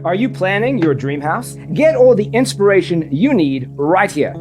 Are you planning your dream house? Get all the inspiration you need right here.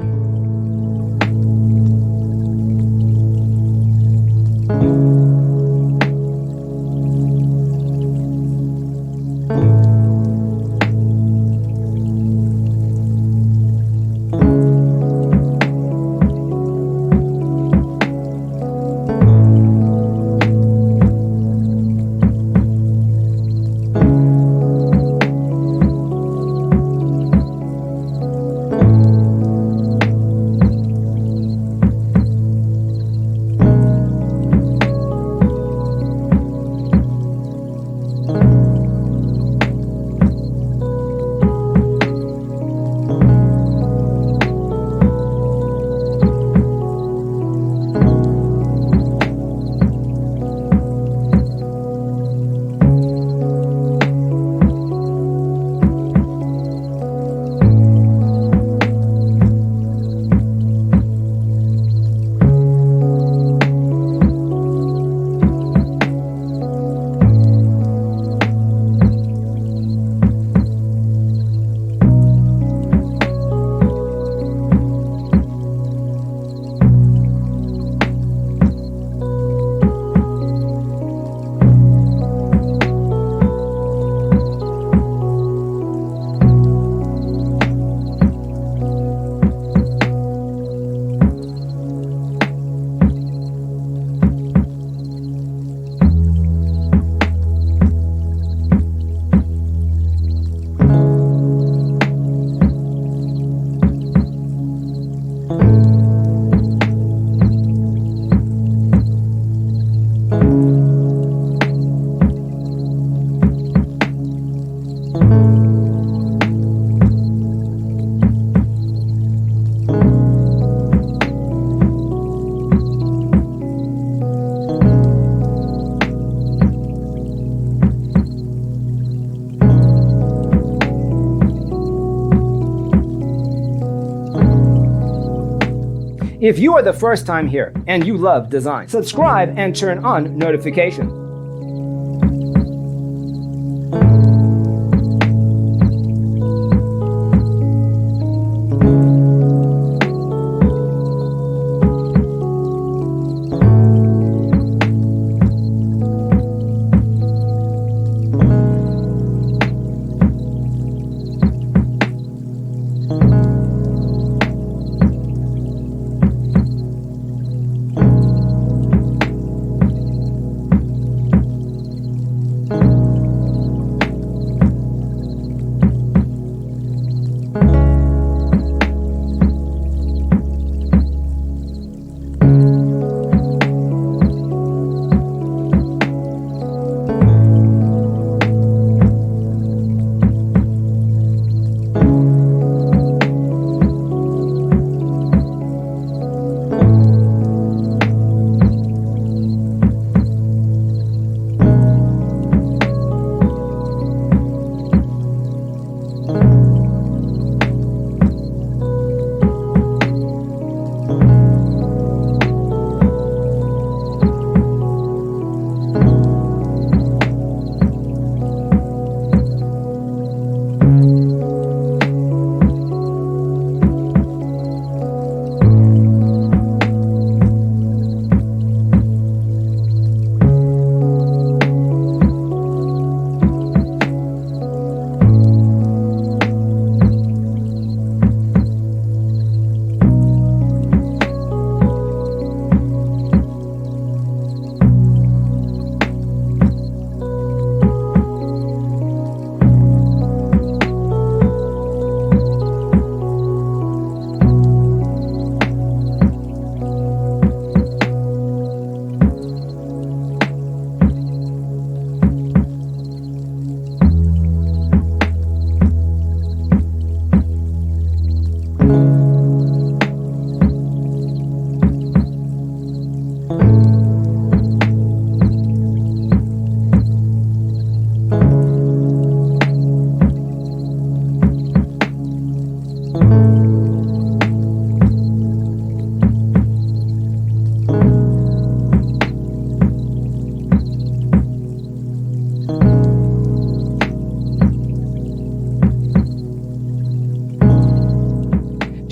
If you are the first time here and you love design, subscribe and turn on notifications.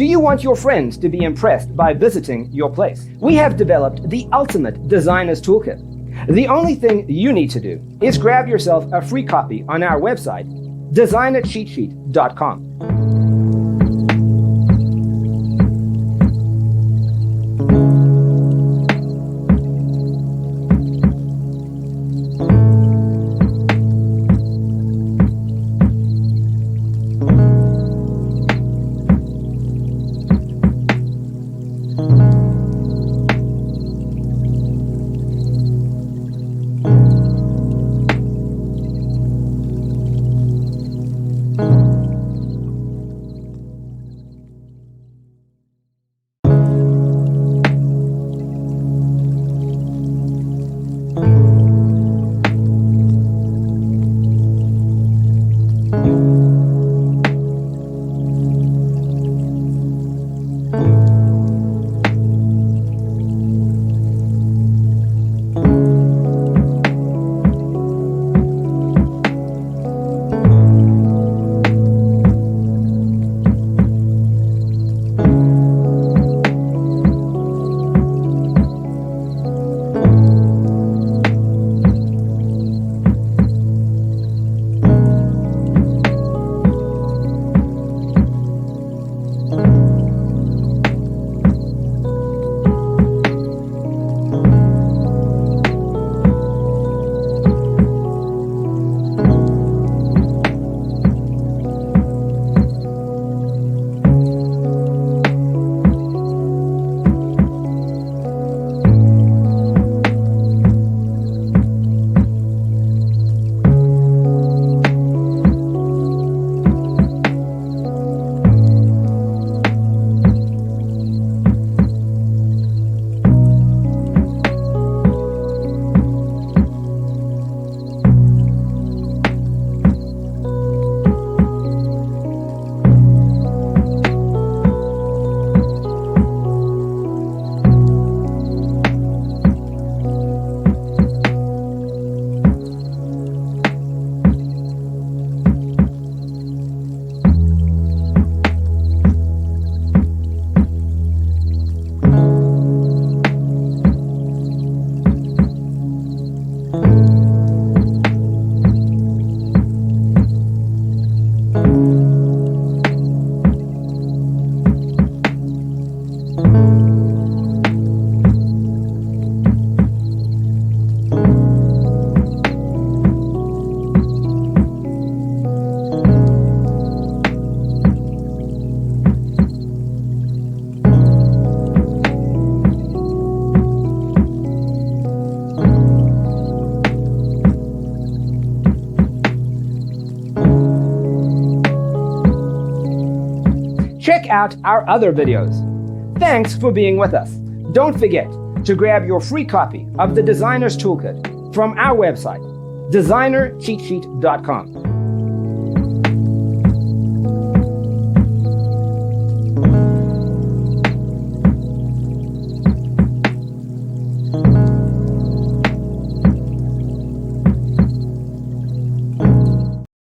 Do you want your friends to be impressed by visiting your place? We have developed the ultimate designer's toolkit. The only thing you need to do is grab yourself a free copy on our website, designercheatsheet.com. Check out our other videos. Thanks for being with us. Don't forget to grab your free copy of the Designer's Toolkit from our website, designercheatsheet.com.